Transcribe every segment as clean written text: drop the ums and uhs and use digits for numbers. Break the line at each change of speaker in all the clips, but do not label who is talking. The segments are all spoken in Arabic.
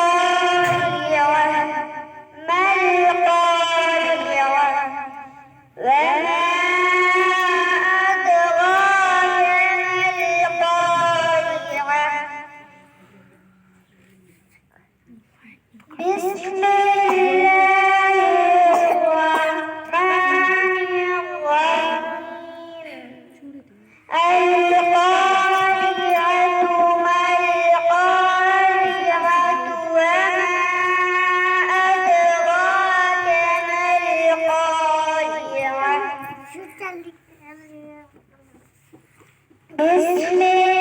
القارعة ما القارعة وما أدراك ما القارعة بسم الله الرحمن الرحيم القارعة ما القارعة وما أدراك ما القارعة بسم الله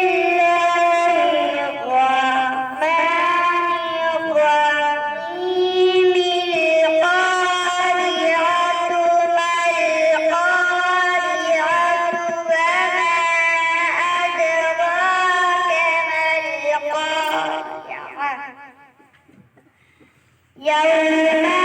الرحمن الرحيم القارعة ما القارعة وما أدراك ما القارعة يوم